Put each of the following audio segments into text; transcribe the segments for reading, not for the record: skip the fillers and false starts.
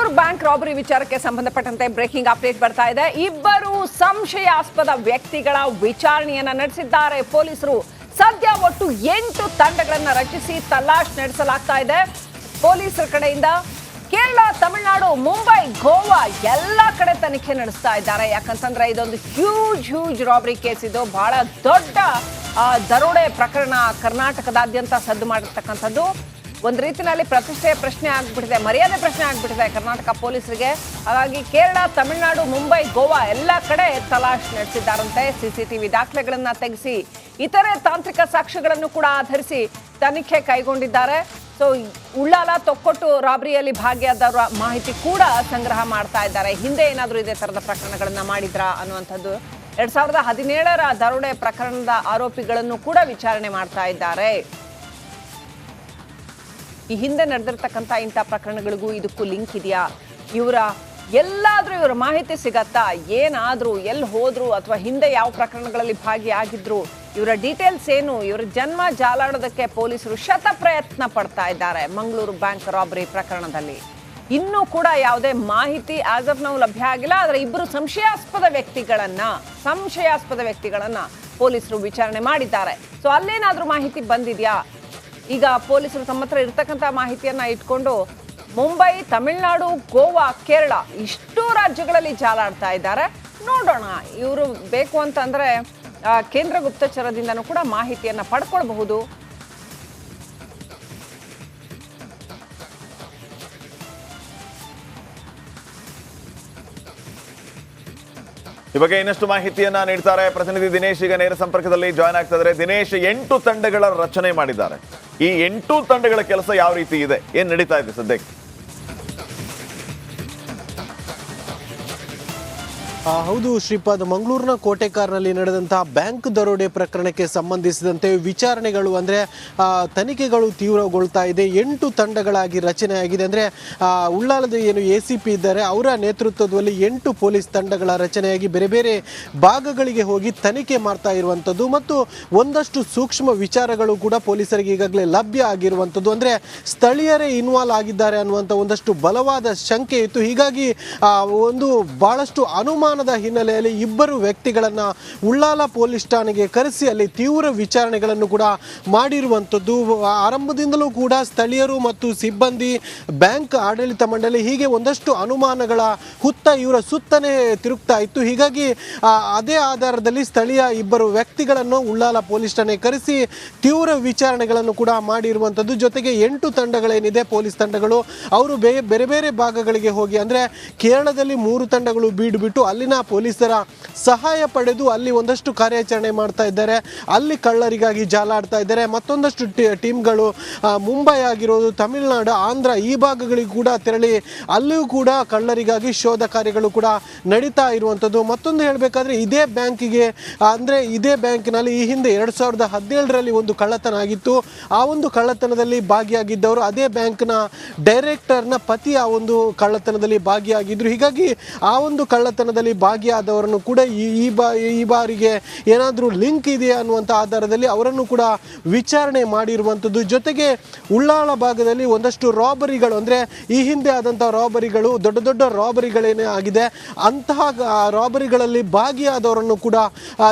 Mangaluru bank robbery ವಿಚಾರಕ್ಕೆ ಸಂಬಂಧಪಟ್ಟಂತೆ breaking update ಬರ್ತಾ ಇದೆ. ಇಬ್ಬರು ಸಂಶಯಾಸ್ಪದ ವ್ಯಕ್ತಿಗಳ ವಿಚಾರಣೆಯನ್ನ ನಡೆಸಿದ್ದಾರೆ ಪೊಲೀಸರು. ಸದ್ಯ ಒಟ್ಟು 8 ತಂಡಗಳನ್ನು ರಚಿಸಿ ತಲಾಶ್ ನಡೆಸಲಾಗ್ತಾ ಇದೆ ಪೊಲೀಸರ ಕಡೆಯಿಂದ. ಕೇರಳ, ತಮಿಳುನಾಡು, ಮುಂಬೈ, ಗೋವಾ ಎಲ್ಲ ಕಡೆ ತನಿಖೆ ನಡೆಸ್ತಾ ಇದ್ದಾರೆ. ಯಾಕಂತಂದ್ರೆ ಇದೊಂದು ಹ್ಯೂಜ್ ರಾಬರಿ ಕೇಸ್. ಇದು ಬಹಳ ದೊಡ್ಡ ದರೋಡೆ ಪ್ರಕರಣ. ಕರ್ನಾಟಕದಾದ್ಯಂತ ಸದ್ದು ಮಾಡಿರ್ತಕ್ಕಂಥದ್ದು. ಒಂದು ರೀತಿಯಲ್ಲಿ ಪ್ರತಿಷ್ಠೆಯ ಪ್ರಶ್ನೆ ಆಗ್ಬಿಟ್ಟಿದೆ, ಮರ್ಯಾದೆ ಪ್ರಶ್ನೆ ಆಗ್ಬಿಟ್ಟಿದೆ ಕರ್ನಾಟಕ ಪೊಲೀಸರಿಗೆ. ಹಾಗಾಗಿ ಕೇರಳ, ತಮಿಳುನಾಡು, ಮುಂಬೈ, ಗೋವಾ ಎಲ್ಲ ಕಡೆ ತಲಾಶ್ ನಡೆಸಿದ್ದಾರಂತೆ. ಸಿಸಿಟಿವಿ ದಾಖಲೆಗಳನ್ನ ತೆಗೆಸಿ ಇತರೆ ತಾಂತ್ರಿಕ ಸಾಕ್ಷ್ಯಗಳನ್ನು ಕೂಡ ಆಧರಿಸಿ ತನಿಖೆ ಕೈಗೊಂಡಿದ್ದಾರೆ. ಸೊ ಉಳ್ಳಾಲ, ತೊಕ್ಕೊಟ್ಟು ರಾಬರಿಯಲ್ಲಿ ಭಾಗಿಯಾದವರ ಮಾಹಿತಿ ಕೂಡ ಸಂಗ್ರಹ ಮಾಡ್ತಾ ಇದ್ದಾರೆ. ಹಿಂದೆ ಏನಾದರೂ ಇದೇ ಥರದ ಪ್ರಕರಣಗಳನ್ನ ಮಾಡಿದ್ರಾ ಅನ್ನುವಂಥದ್ದು. 2017ರ ದರೋಡೆ ಪ್ರಕರಣದ ಆರೋಪಿಗಳನ್ನು ಕೂಡ ವಿಚಾರಣೆ ಮಾಡ್ತಾ ಇದ್ದಾರೆ. ಈ ಹಿಂದೆ ನಡೆದಿರ್ತಕ್ಕಂಥ ಇಂಥ ಪ್ರಕರಣಗಳಿಗೂ ಇದಕ್ಕೂ ಲಿಂಕ್ ಇದೆಯಾ, ಎಲ್ಲಾದ್ರೂ ಇವರ ಮಾಹಿತಿ ಸಿಗತ್ತಾ, ಏನಾದ್ರೂ ಎಲ್ಲಿ ಹೋದ್ರು ಅಥವಾ ಹಿಂದೆ ಯಾವ ಪ್ರಕರಣಗಳಲ್ಲಿ ಭಾಗಿಯಾಗಿದ್ರು, ಇವರ ಡೀಟೇಲ್ಸ್ ಏನು, ಇವರ ಜನ್ಮ ಜಾಲಾಡೋದಕ್ಕೆ ಪೊಲೀಸರು ಶತ ಪ್ರಯತ್ನ ಪಡ್ತಾ ಇದ್ದಾರೆ. ಮಂಗಳೂರು ಬ್ಯಾಂಕ್ ರಾಬರಿ ಪ್ರಕರಣದಲ್ಲಿ ಇನ್ನೂ ಕೂಡ ಯಾವುದೇ ಮಾಹಿತಿ ಆಸ್ ಆಫ್ ನಾವು ಲಭ್ಯ ಆಗಿಲ್ಲ. ಆದರೆ ಇಬ್ಬರು ಸಂಶಯಾಸ್ಪದ ವ್ಯಕ್ತಿಗಳನ್ನ ಪೊಲೀಸರು ವಿಚಾರಣೆ ಮಾಡಿದ್ದಾರೆ. ಸೊ ಅಲ್ಲೇನಾದ್ರೂ ಮಾಹಿತಿ ಬಂದಿದ್ಯಾ? ಈಗ ಪೊಲೀಸರು ತಮ್ಮ ಹತ್ರ ಇರ್ತಕ್ಕಂಥ ಮಾಹಿತಿಯನ್ನ ಇಟ್ಕೊಂಡು ಮುಂಬೈ, ತಮಿಳುನಾಡು, ಗೋವಾ, ಕೇರಳ ಇಷ್ಟು ರಾಜ್ಯಗಳಲ್ಲಿ ಜಾಲಾಡ್ತಾ ಇದ್ದಾರೆ. ನೋಡೋಣ, ಇವರು ಬೇಕು ಅಂತಂದ್ರೆ ಕೇಂದ್ರ ಗುಪ್ತಚರದಿಂದನೂ ಕೂಡ ಮಾಹಿತಿಯನ್ನ ಪಡ್ಕೊಳ್ಬಹುದು. ಈ ಬಗ್ಗೆ ಇನ್ನಷ್ಟು ಮಾಹಿತಿಯನ್ನ ನೀಡ್ತಾರೆ ಪ್ರತಿನಿಧಿ ದಿನೇಶ್. ಈಗ ನೇರ ಸಂಪರ್ಕದಲ್ಲಿ ಜಾಯ್ನ್ ಆಗ್ತಾ ಇದ್ದಾರೆ. ದಿನೇಶ್, 8 ತಂಡಗಳ ರಚನೆ ಮಾಡಿದ್ದಾರೆ. ಈ 8 ತಂಡಗಳ ಕೆಲಸ ಯಾವ ರೀತಿ ಇದೆ, ಏನ್ ನಡೀತಾ ಇದೆ ಸದ್ಯಕ್ಕೆ? ಹೌದು ಶ್ರೀಪಾದ್, ಮಂಗಳೂರಿನ ಕೋಟೆಕಾರ್ನಲ್ಲಿ ನಡೆದಂತಹ ಬ್ಯಾಂಕ್ ದರೋಡೆ ಪ್ರಕರಣಕ್ಕೆ ಸಂಬಂಧಿಸಿದಂತೆ ವಿಚಾರಣೆಗಳು ಅಂದರೆ ತನಿಖೆಗಳು ತೀವ್ರಗೊಳ್ತಾ ಇದೆ. 8 ತಂಡಗಳಾಗಿ ರಚನೆಯಾಗಿದೆ. ಅಂದರೆ ಉಳ್ಳಾಲದ ಏನು ACP ಇದ್ದಾರೆ ಅವರ ನೇತೃತ್ವದಲ್ಲಿ 8 ಪೊಲೀಸ್ ತಂಡಗಳ ರಚನೆಯಾಗಿ ಬೇರೆ ಬೇರೆ ಭಾಗಗಳಿಗೆ ಹೋಗಿ ತನಿಖೆ ಮಾಡ್ತಾ ಇರುವಂಥದ್ದು ಮತ್ತು ಒಂದಷ್ಟು ಸೂಕ್ಷ್ಮ ವಿಚಾರಗಳು ಕೂಡ ಪೊಲೀಸರಿಗೆ ಈಗಾಗಲೇ ಲಭ್ಯ ಆಗಿರುವಂಥದ್ದು. ಅಂದರೆ ಸ್ಥಳೀಯರೇ ಇನ್ವಾಲ್ವ್ ಆಗಿದ್ದಾರೆ ಅನ್ನುವಂಥ ಒಂದಷ್ಟು ಬಲವಾದ ಶಂಕೆ ಇತ್ತು. ಹೀಗಾಗಿ ಒಂದು ಬಹಳಷ್ಟು ಅನುಮಾನದ ಹಿನ್ನೆಲೆಯಲ್ಲಿ ಇಬ್ಬರು ವ್ಯಕ್ತಿಗಳನ್ನ ಉಳ್ಳಾಲ ಪೊಲೀಸ್ ಠಾಣೆಗೆ ಕರೆಸಿ ಅಲ್ಲಿ ತೀವ್ರ ವಿಚಾರಣೆಗಳನ್ನು ಕೂಡ ಮಾಡಿರುವಂಥದ್ದು. ಆರಂಭದಿಂದಲೂ ಕೂಡ ಸ್ಥಳೀಯರು ಮತ್ತು ಸಿಬ್ಬಂದಿ, ಬ್ಯಾಂಕ್ ಆಡಳಿತ ಮಂಡಳಿ ಹೀಗೆ ಒಂದಷ್ಟು ಅನುಮಾನಗಳ ಹುತ್ತ ಇವರ ಸುತ್ತನೇ ತಿರುಗ್ತಾ ಇತ್ತು. ಹೀಗಾಗಿ ಅದೇ ಆಧಾರದಲ್ಲಿ ಸ್ಥಳೀಯ ಇಬ್ಬರು ವ್ಯಕ್ತಿಗಳನ್ನು ಉಳ್ಳಾಲ ಪೊಲೀಸ್ ಠಾಣೆಗೆ ಕರೆಸಿ ತೀವ್ರ ವಿಚಾರಣೆಗಳನ್ನು ಕೂಡ ಮಾಡಿರುವಂಥದ್ದು. ಜೊತೆಗೆ 8 ತಂಡಗಳೇನಿದೆ ಪೊಲೀಸ್ ತಂಡಗಳು, ಅವರು ಬೇರೆ ಬೇರೆ ಭಾಗಗಳಿಗೆ ಹೋಗಿ ಅಂದರೆ ಕೇರಳದಲ್ಲಿ 3 ತಂಡಗಳು ಬೀಡುಬಿಟ್ಟು ಅಲ್ಲಿನ ಪೊಲೀಸರ ಸಹಾಯ ಪಡೆದು ಅಲ್ಲಿ ಒಂದಷ್ಟು ಕಾರ್ಯಾಚರಣೆ ಮಾಡ್ತಾ ಇದ್ದಾರೆ. ಅಲ್ಲಿ ಕಳ್ಳರಿಗಾಗಿ ಜಾಲಾಡ್ತಾ ಇದ್ದಾರೆ. ಮತ್ತೊಂದಷ್ಟು ಟೀಮ್ಗಳು ಮುಂಬೈ ಆಗಿರೋದು, ತಮಿಳುನಾಡು, ಆಂಧ್ರ ಈ ಭಾಗಗಳಿಗೆ ಕೂಡ ತೆರಳಿ ಅಲ್ಲಿಯೂ ಕೂಡ ಕಳ್ಳರಿಗಾಗಿ ಶೋಧ ಕಾರ್ಯಗಳು ಕೂಡ ನಡೀತಾ ಇರುವಂಥದ್ದು. ಮತ್ತೊಂದು ಹೇಳಬೇಕಾದ್ರೆ ಇದೇ ಬ್ಯಾಂಕಿಗೆ ಅಂದರೆ ಇದೇ ಬ್ಯಾಂಕಿನಲ್ಲಿ ಈ ಹಿಂದೆ 2017ರಲ್ಲಿ ಒಂದು ಕಳ್ಳತನ ಆಗಿತ್ತು. ಆ ಒಂದು ಕಳ್ಳತನದಲ್ಲಿ ಭಾಗಿಯಾಗಿದ್ದವರು ಅದೇ ಬ್ಯಾಂಕ್ನ ಡೈರೆಕ್ಟರ್ನ ಪತಿ ಆ ಒಂದು ಕಳ್ಳತನದಲ್ಲಿ ಭಾಗಿಯಾಗಿದ್ರು. ಹೀಗಾಗಿ ಆ ಒಂದು ಕಳ್ಳತನದಲ್ಲಿ ಭಾಗಿಯಾದವರನ್ನು ಕೂಡ ಈ ಬಾರಿಗೆ ಏನಾದರೂ ಲಿಂಕ್ ಇದೆಯಾ ಅನ್ನುವಂಥ ಆಧಾರದಲ್ಲಿ ಅವರನ್ನು ಕೂಡ ವಿಚಾರಣೆ ಮಾಡಿರುವಂಥದ್ದು. ಜೊತೆಗೆ ಉಳ್ಳಾಳ ಭಾಗದಲ್ಲಿ ಒಂದಷ್ಟು ರಾಬರಿಗಳು ಅಂದರೆ ಈ ಹಿಂದೆ ಆದಂಥ ರಾಬರಿಗಳು, ದೊಡ್ಡ ದೊಡ್ಡ ರಾಬರಿಗಳೇನೇ ಆಗಿದೆ, ಅಂತಹ ರಾಬರಿಗಳಲ್ಲಿ ಭಾಗಿಯಾದವರನ್ನು ಕೂಡ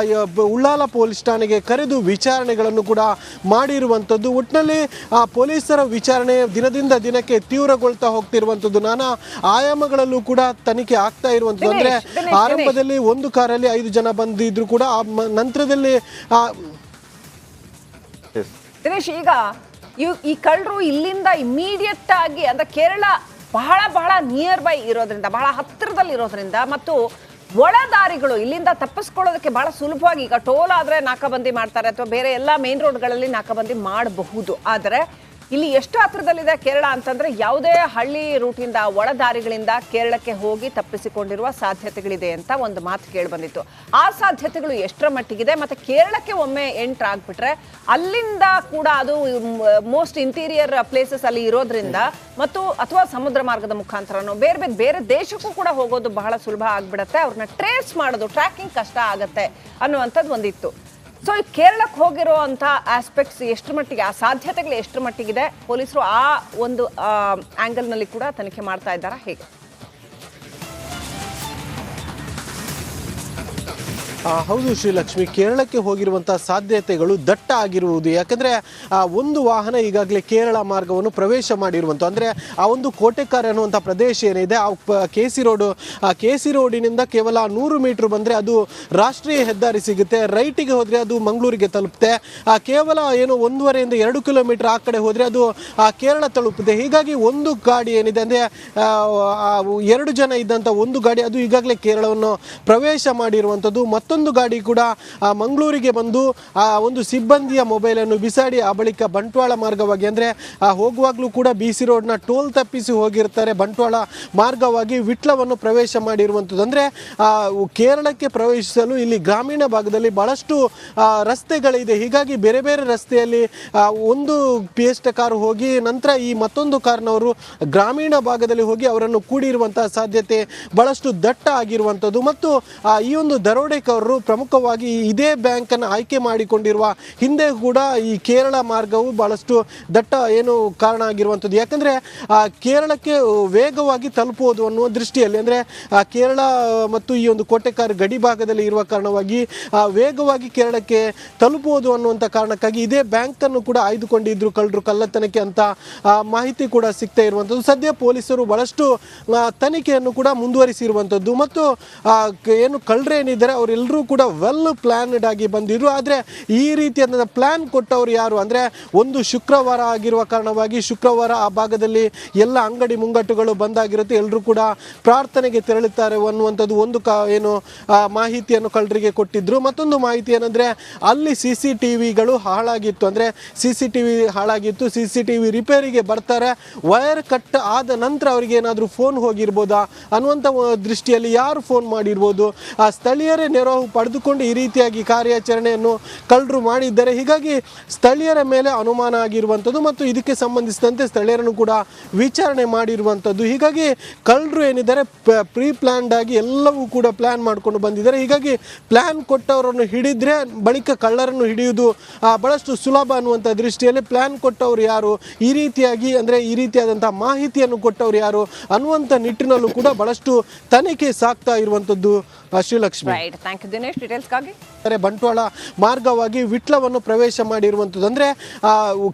ಉಳ್ಳಾಲ ಪೊಲೀಸ್ ಠಾಣೆಗೆ ಕರೆದು ವಿಚಾರಣೆಗಳನ್ನು ಕೂಡ ಮಾಡಿರುವಂಥದ್ದು. ಒಟ್ಟಿನಲ್ಲಿ ಪೊಲೀಸರ ವಿಚಾರಣೆ ದಿನದಿಂದ ದಿನಕ್ಕೆ ತೀವ್ರಗೊಳ್ತಾ ಹೋಗ್ತಿರುವಂಥದ್ದು. ನಾನಾ ಆಯಾಮಗಳಲ್ಲೂ ಕೂಡ ತನಿಖೆ ಆಗ್ತಾ ಇರುವಂಥದ್ದು. ಅಂದರೆ ಆರಂಭದಲ್ಲಿ ಒಂದು ಕಾರಲ್ಲಿ 5 ಜನ ಬಂದಿದ್ರು ಕೂಡ ನಂತರದಲ್ಲಿ ದಿನೇಶ್, ಈಗ ಈ ಕಳ್ಳರು ಇಲ್ಲಿಂದ ಇಮಿಡಿಯೇಟ್ ಆಗಿ ಅಂದ್ರೆ ಕೇರಳ ಬಹಳ ನಿಯರ್ ಬೈ ಇರೋದ್ರಿಂದ, ಬಹಳ ಹತ್ತಿರದಲ್ಲಿ ಇರೋದ್ರಿಂದ ಮತ್ತು ಒಳದಾರಿಗಳು ಇಲ್ಲಿಂದ ತಪ್ಪಿಸ್ಕೊಳ್ಳೋದಕ್ಕೆ ಬಹಳ ಸುಲಭವಾಗಿ, ಈಗ ಟೋಲ್ ಆದ್ರೆ ನಾಕಾಬಂದಿ ಮಾಡ್ತಾರೆ ಅಥವಾ ಬೇರೆ ಎಲ್ಲ ಮೇನ್ ರೋಡ್ಗಳಲ್ಲಿ ನಾಕಾಬಂದಿ ಮಾಡಬಹುದು. ಆದರೆ ಇಲ್ಲಿ ಎಷ್ಟು ಹತ್ರದಲ್ಲಿದೆ ಕೇರಳ ಅಂತಂದ್ರೆ ಯಾವುದೇ ಹಳ್ಳಿ ರೂಟಿಂದ, ಒಳದಾರಿಗಳಿಂದ ಕೇರಳಕ್ಕೆ ಹೋಗಿ ತಪ್ಪಿಸಿಕೊಂಡಿರುವ ಸಾಧ್ಯತೆಗಳಿದೆ ಅಂತ ಒಂದು ಮಾತು ಕೇಳಿ ಬಂದಿತ್ತು. ಆ ಸಾಧ್ಯತೆಗಳು ಎಷ್ಟರ ಮಟ್ಟಿಗಿದೆ? ಮತ್ತೆ ಕೇರಳಕ್ಕೆ ಒಮ್ಮೆ ಎಂಟರ್ ಆಗ್ಬಿಟ್ರೆ ಅಲ್ಲಿಂದ ಕೂಡ ಅದು ಮೋಸ್ಟ್ ಇಂಟೀರಿಯರ್ ಪ್ಲೇಸಸ್ ಅಲ್ಲಿ ಇರೋದ್ರಿಂದ ಮತ್ತು ಅಥವಾ ಸಮುದ್ರ ಮಾರ್ಗದ ಮುಖಾಂತರನೋ ಬೇರೆ ದೇಶಕ್ಕೂ ಕೂಡ ಹೋಗೋದು ಬಹಳ ಸುಲಭ ಆಗ್ಬಿಡತ್ತೆ. ಅವ್ರನ್ನ ಟ್ರೇಸ್ ಮಾಡೋದು, ಟ್ರ್ಯಾಕಿಂಗ್ ಕಷ್ಟ ಆಗತ್ತೆ ಅನ್ನುವಂಥದ್ದು ಒಂದಿತ್ತು. ಸೊ ಕೇರಳಕ್ಕೆ ಹೋಗಿರೋ ಅಂತ ಆಸ್ಪೆಕ್ಟ್ಸ್ ಎಷ್ಟರ ಮಟ್ಟಿಗೆ, ಆ ಸಾಧ್ಯತೆಗಳು ಎಷ್ಟರ ಮಟ್ಟಿಗಿದೆ? ಪೊಲೀಸರು ಆ ಒಂದು ಆಂಗಲ್ ನಲ್ಲಿ ಕೂಡ ತನಿಖೆ ಮಾಡ್ತಾ ಇದ್ದಾರಾ ಹೇಗೆ? ಹೌದು ಶ್ರೀಲಕ್ಷ್ಮಿ, ಕೇರಳಕ್ಕೆ ಹೋಗಿರುವಂತಹ ಸಾಧ್ಯತೆಗಳು ದಟ್ಟ ಆಗಿರುವುದು. ಯಾಕಂದ್ರೆ ಒಂದು ವಾಹನ ಈಗಾಗಲೇ ಕೇರಳ ಮಾರ್ಗವನ್ನು ಪ್ರವೇಶ ಮಾಡಿರುವಂಥ, ಅಂದ್ರೆ ಆ ಒಂದು ಕೋಟೆಕಾರ್ ಅನ್ನುವಂಥ ಪ್ರದೇಶ ಏನಿದೆ ಆ ಕೆ.ಸಿ. ರೋಡಿನಿಂದ ಕೇವಲ 100 ಮೀಟರ್ ಬಂದರೆ ಅದು ರಾಷ್ಟ್ರೀಯ ಹೆದ್ದಾರಿ ಸಿಗುತ್ತೆ. ರೈಟಿಗೆ ಹೋದರೆ ಅದು ಮಂಗಳೂರಿಗೆ ತಲುಪುತ್ತೆ. ಕೇವಲ 1.5 ಇಂದ 2 ಕಿಲೋಮೀಟರ್ ಆ ಕಡೆ ಹೋದರೆ ಅದು ಕೇರಳ ತಲುಪುತ್ತೆ. ಹೀಗಾಗಿ ಒಂದು ಗಾಡಿ ಏನಿದೆ ಅಂದರೆ 2 ಜನ ಇದ್ದಂಥ ಒಂದು ಗಾಡಿ ಅದು ಈಗಾಗಲೇ ಕೇರಳವನ್ನು ಪ್ರವೇಶ ಮಾಡಿರುವಂಥದ್ದು. ಮತ್ತೊಂದು ಗಾಡಿ ಕೂಡ ಮಂಗಳೂರಿಗೆ ಬಂದು ಒಂದು ಸಿಬ್ಬಂದಿಯ ಮೊಬೈಲನ್ನು ಬಿಸಾಡಿ ಆ ಬಳಿಕ ಬಂಟ್ವಾಳ ಮಾರ್ಗವಾಗಿ, ಅಂದರೆ ಹೋಗುವಾಗಲೂ ಕೂಡ BC ರೋಡ್ನ ಟೋಲ್ ತಪ್ಪಿಸಿ ಹೋಗಿರ್ತಾರೆ. ಬಂಟ್ವಾಳ ಮಾರ್ಗವಾಗಿ ವಿಟ್ಲವನ್ನು ಪ್ರವೇಶ ಮಾಡಿರುವಂಥದ್ದು. ಅಂದರೆ ಕೇರಳಕ್ಕೆ ಪ್ರವೇಶಿಸಲು ಇಲ್ಲಿ ಗ್ರಾಮೀಣ ಭಾಗದಲ್ಲಿ ಬಹಳಷ್ಟು ರಸ್ತೆಗಳಿದೆ. ಹೀಗಾಗಿ ಬೇರೆ ಬೇರೆ ರಸ್ತೆಯಲ್ಲಿ ಒಂದು ಪಿಯೆಸ್ಟ ಕಾರು ಹೋಗಿ ನಂತರ ಈ ಮತ್ತೊಂದು ಕಾರ್ನವರು ಗ್ರಾಮೀಣ ಭಾಗದಲ್ಲಿ ಹೋಗಿ ಅವರನ್ನು ಕೂಡಿರುವಂತಹ ಸಾಧ್ಯತೆ ಬಹಳಷ್ಟು ದಟ್ಟ ಆಗಿರುವಂಥದ್ದು. ಮತ್ತು ಈ ಒಂದು ದರೋಡೆಕೋರರು ಪ್ರಮುಖವಾಗಿ ಇದೇ ಬ್ಯಾಂಕನ್ನು ಆಯ್ಕೆ ಮಾಡಿಕೊಂಡಿರುವ ಹಿಂದೆ ಕೂಡ ಈ ಕೇರಳ ಮಾರ್ಗವು ಬಹಳಷ್ಟು ದಟ್ಟ ಕಾರಣ ಆಗಿರುವಂಥದ್ದು. ಯಾಕಂದರೆ ಕೇರಳಕ್ಕೆ ವೇಗವಾಗಿ ತಲುಪುವುದು ಅನ್ನುವ ದೃಷ್ಟಿಯಲ್ಲಿ, ಅಂದರೆ ಕೇರಳ ಮತ್ತು ಈ ಒಂದು ಕೋಟೆಕಾರ್ ಗಡಿ ಭಾಗದಲ್ಲಿ ಇರುವ ಕಾರಣವಾಗಿ ವೇಗವಾಗಿ ಕೇರಳಕ್ಕೆ ತಲುಪುವುದು ಅನ್ನುವಂಥ ಕಾರಣಕ್ಕಾಗಿ ಇದೇ ಬ್ಯಾಂಕನ್ನು ಕೂಡ ಆಯ್ದುಕೊಂಡಿದ್ರು ಕಳ್ಳರು ಕಳ್ಳತನಕ್ಕೆ ಅಂತ ಮಾಹಿತಿ ಕೂಡ ಸಿಗ್ತಾ ಇರುವಂಥದ್ದು. ಸದ್ಯ ಪೊಲೀಸರು ಬಹಳಷ್ಟು ತನಿಖೆಯನ್ನು ಕೂಡ ಮುಂದುವರಿಸಿರುವಂಥದ್ದು. ಮತ್ತು ಕಳ್ಳರೇನಿದ್ದಾರೆ ಅವರೆಲ್ಲರೂ ಕೂಡ ವೆಲ್ ಪ್ಲಾನ್ಡ್ ಆಗಿ ಬಂದಿದ್ರು. ಆದರೆ ಈ ರೀತಿಯಾದ ಪ್ಲಾನ್ ಕೊಟ್ಟವರು ಯಾರು ಅಂದರೆ, ಒಂದು ಶುಕ್ರವಾರ ಆಗಿರುವ ಕಾರಣವಾಗಿ ಶುಕ್ರವಾರ ಆ ಭಾಗದಲ್ಲಿ ಎಲ್ಲ ಅಂಗಡಿ ಮುಂಗಟ್ಟುಗಳು ಬಂದಾಗಿರುತ್ತೆ, ಎಲ್ಲರೂ ಕೂಡ ಪ್ರಾರ್ಥನೆಗೆ ತೆರಳುತ್ತಾರೆ ಅನ್ನುವಂಥದ್ದು ಒಂದು ಮಾಹಿತಿಯನ್ನು ಕಳ್ಳರಿಗೆ ಕೊಟ್ಟಿದ್ರು. ಮತ್ತೊಂದು ಮಾಹಿತಿ ಏನಂದರೆ, ಅಲ್ಲಿ CCTVಗಳು ಹಾಳಾಗಿತ್ತು, ಅಂದರೆ CCTV ಹಾಳಾಗಿತ್ತು, CCTV ರಿಪೇರಿಗೆ ಬರ್ತಾರೆ, ವೈರ್ ಕಟ್ ಆದ ನಂತರ ಅವರಿಗೆ ಏನಾದರೂ ಫೋನ್ ಹೋಗಿರ್ಬೋದಾ ಅನ್ನುವಂಥ ದೃಷ್ಟಿಯಲ್ಲಿ ಯಾರು ಫೋನ್ ಮಾಡಿರ್ಬೋದು, ಆ ಸ್ಥಳೀಯರೇ ನೆರವು ಪಡೆದುಕೊಂಡು ಈ ರೀತಿಯಾಗಿ ಕಾರ್ಯಾಚರಣೆಯನ್ನು ಕಳ್ಳರು ಮಾಡಿದ್ದಾರೆ. ಹೀಗಾಗಿ ಸ್ಥಳೀಯರ ಮೇಲೆ ಅನುಮಾನ ಆಗಿರುವಂಥದ್ದು ಮತ್ತು ಇದಕ್ಕೆ ಸಂಬಂಧಿಸಿದಂತೆ ಸ್ಥಳೀಯರನ್ನು ಕೂಡ ವಿಚಾರಣೆ ಮಾಡಿರುವಂಥದ್ದು. ಹೀಗಾಗಿ ಕಳ್ಳರು ಏನಿದ್ದಾರೆ ಪ್ರೀ ಪ್ಲಾನ್ಡ್ ಆಗಿ ಎಲ್ಲವೂ ಕೂಡ ಪ್ಲಾನ್ ಮಾಡ್ಕೊಂಡು ಬಂದಿದ್ದಾರೆ. ಹೀಗಾಗಿ ಪ್ಲಾನ್ ಕೊಟ್ಟವರನ್ನು ಹಿಡಿದ್ರೆ ಬಳಿಕ ಕಳ್ಳರನ್ನು ಹಿಡಿಯುವುದು ಬಹಳಷ್ಟು ಸುಲಭ ಅನ್ನುವಂಥ ದೃಷ್ಟಿಯಲ್ಲಿ ಪ್ಲಾನ್ ಕೊಟ್ಟವರು ಯಾರು, ಈ ರೀತಿಯಾಗಿ ಅಂದರೆ ಈ ರೀತಿಯಾದಂಥ ಮಾಹಿತಿಯನ್ನು ಕೊಟ್ಟವರು ಯಾರು ಅನ್ನುವಂಥ ನಿಟ್ಟಿನಲ್ಲೂ ಕೂಡ ಬಹಳಷ್ಟು ತನಿಖೆ ಸಾಗ್ತಾ ಇರುವಂಥದ್ದು. Srilakshmi, thank you Dinesh. ಡೀಟೇಲ್ಸ್ಗಾಗಿ ಬಂಟ್ವಾಳ ಮಾರ್ಗವಾಗಿ ವಿಟ್ಲವನ್ನು ಪ್ರವೇಶ ಮಾಡಿರುವಂಥದ್ದು. ಅಂದರೆ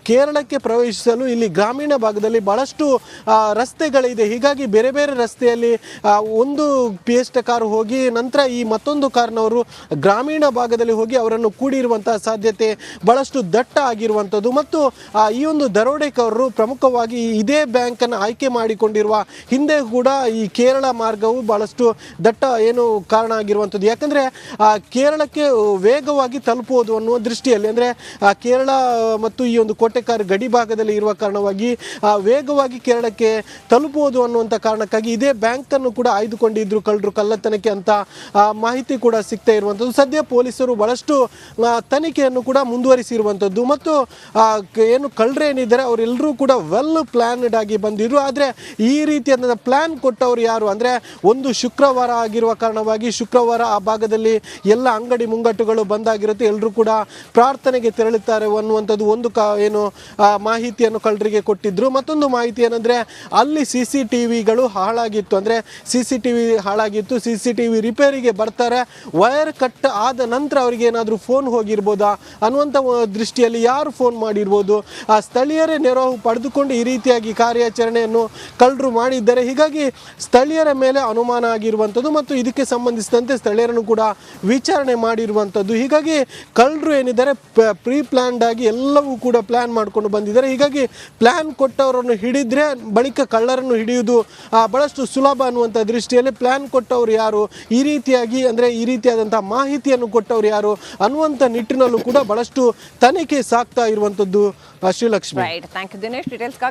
ಕೇರಳಕ್ಕೆ ಪ್ರವೇಶಿಸಲು ಇಲ್ಲಿ ಗ್ರಾಮೀಣ ಭಾಗದಲ್ಲಿ ಬಹಳಷ್ಟು ರಸ್ತೆಗಳಿದೆ. ಹೀಗಾಗಿ ಬೇರೆ ಬೇರೆ ರಸ್ತೆಯಲ್ಲಿ ಒಂದು ಪಿಯೆಸ್ಟ ಕಾರು ಹೋಗಿ ನಂತರ ಈ ಮತ್ತೊಂದು ಕಾರ್ನವರು ಗ್ರಾಮೀಣ ಭಾಗದಲ್ಲಿ ಹೋಗಿ ಅವರನ್ನು ಕೂಡಿರುವಂತಹ ಸಾಧ್ಯತೆ ಬಹಳಷ್ಟು ದಟ್ಟ ಆಗಿರುವಂಥದ್ದು. ಮತ್ತು ಈ ಒಂದು ದರೋಡೆಕೋರರು ಪ್ರಮುಖವಾಗಿ ಇದೇ ಬ್ಯಾಂಕನ್ನು ಆಯ್ಕೆ ಮಾಡಿಕೊಂಡಿರುವ ಹಿಂದೆ ಕೂಡ ಈ ಕೇರಳ ಮಾರ್ಗವು ಬಹಳಷ್ಟು ದಟ್ಟ ಕಾರಣ ಆಗಿರುವಂಥದ್ದು. ಯಾಕಂದರೆ ಕೇರಳಕ್ಕೆ ವೇಗವಾಗಿ ತಲುಪುವುದು ಅನ್ನುವ ದೃಷ್ಟಿಯಲ್ಲಿ, ಅಂದರೆ ಕೇರಳ ಮತ್ತು ಈ ಒಂದು ಕೋಟೆಕಾರ್ ಗಡಿ ಭಾಗದಲ್ಲಿ ಇರುವ ಕಾರಣವಾಗಿ ವೇಗವಾಗಿ ಕೇರಳಕ್ಕೆ ತಲುಪುವುದು ಅನ್ನುವಂಥ ಕಾರಣಕ್ಕಾಗಿ ಇದೇ ಬ್ಯಾಂಕನ್ನು ಕೂಡ ಆಯ್ದುಕೊಂಡಿದ್ರು ಕಳ್ಳರು ಕಳ್ಳತನಕ್ಕೆ ಅಂತ ಮಾಹಿತಿ ಕೂಡ ಸಿಗ್ತಾ ಇರುವಂಥದ್ದು. ಸದ್ಯ ಪೊಲೀಸರು ಬಹಳಷ್ಟು ತನಿಖೆಯನ್ನು ಕೂಡ ಮುಂದುವರಿಸಿರುವಂಥದ್ದು. ಮತ್ತು ಕಳ್ಳರೇನಿದ್ದಾರೆ ಅವರೆಲ್ಲರೂ ಕೂಡ ವೆಲ್ ಪ್ಲಾನ್ಡ್ ಆಗಿ ಬಂದಿದ್ರು. ಆದರೆ ಈ ರೀತಿಯಾದ ಪ್ಲಾನ್ ಕೊಟ್ಟವರು ಯಾರು ಅಂದರೆ, ಒಂದು ಶುಕ್ರವಾರ ಆಗಿರುವ ಕಾರಣವಾಗಿ ಶುಕ್ರವಾರ ಆ ಭಾಗದಲ್ಲಿ ಎಲ್ಲ ಅಂಗಡಿ ಮುಂಗಟ್ಟುಗಳು ಬಂದಾಗಿರುತ್ತೆ, ಎಲ್ಲರೂ ಕೂಡ ಪ್ರಾರ್ಥನೆಗೆ ತೆರಳುತ್ತಾರೆ ಅನ್ನುವಂಥದ್ದು ಒಂದು ಮಾಹಿತಿಯನ್ನು ಕಳ್ಳರಿಗೆ ಕೊಟ್ಟಿದ್ರು. ಮತ್ತೊಂದು ಮಾಹಿತಿ ಏನಂದರೆ, ಅಲ್ಲಿ CCTVಗಳು ಹಾಳಾಗಿತ್ತು, ಅಂದರೆ CCTV ಹಾಳಾಗಿತ್ತು, CCTV ರಿಪೇರಿಗೆ ಬರ್ತಾರೆ, ವೈರ್ ಕಟ್ ಆದ ನಂತರ ಅವರಿಗೆ ಏನಾದರೂ ಫೋನ್ ಹೋಗಿರ್ಬೋದಾ ಅನ್ನುವಂಥ ದೃಷ್ಟಿಯಲ್ಲಿ ಯಾರು ಫೋನ್ ಮಾಡಿರ್ಬೋದು, ಆ ಸ್ಥಳೀಯರೇ ನೆರವು ಪಡೆದುಕೊಂಡು ಈ ರೀತಿಯಾಗಿ ಕಾರ್ಯಾಚರಣೆಯನ್ನು ಕಳ್ಳರು ಮಾಡಿದ್ದಾರೆ. ಹೀಗಾಗಿ ಸ್ಥಳೀಯರ ಮೇಲೆ ಅನುಮಾನ ಆಗಿರುವಂಥದ್ದು ಮತ್ತು ಇದಕ್ಕೆ ಸಂಬಂಧಿಸಿದಂತೆ ಸ್ಥಳೀಯರನ್ನು ಕೂಡ ವಿಚಾರಣೆ ಮಾಡಿರುವಂಥದ್ದು. ಹೀಗಾಗಿ ಕಳ್ಳರು ಏನಿದ್ದಾರೆ ಪ್ರೀ ಪ್ಲಾನ್ಡ್ ಆಗಿ ಎಲ್ಲವೂ ಕೂಡ ಪ್ಲಾನ್ ಮಾಡ್ಕೊಂಡು ಬಂದಿದ್ದಾರೆ. ಹೀಗಾಗಿ ಪ್ಲಾನ್ ಕೊಟ್ಟವರನ್ನು ಹಿಡಿದ್ರೆ ಬಳಿಕ ಕಳ್ಳರನ್ನು ಹಿಡಿಯುವುದು ಬಹಳಷ್ಟು ಸುಲಭ ಅನ್ನುವಂಥ ದೃಷ್ಟಿಯಲ್ಲಿ ಪ್ಲಾನ್ ಕೊಟ್ಟವರು ಯಾರು, ಈ ರೀತಿಯಾಗಿ ಅಂದರೆ ಈ ರೀತಿಯಾದಂಥ ಮಾಹಿತಿಯನ್ನು ಕೊಟ್ಟವರು ಯಾರು ಅನ್ನುವಂಥ ನಿಟ್ಟಿನಲ್ಲೂ ಕೂಡ ಬಹಳಷ್ಟು ತನಿಖೆ ಸಾಗ್ತಾ ಇರುವಂಥದ್ದು. Srilakshmi, thank you Dinesh. Details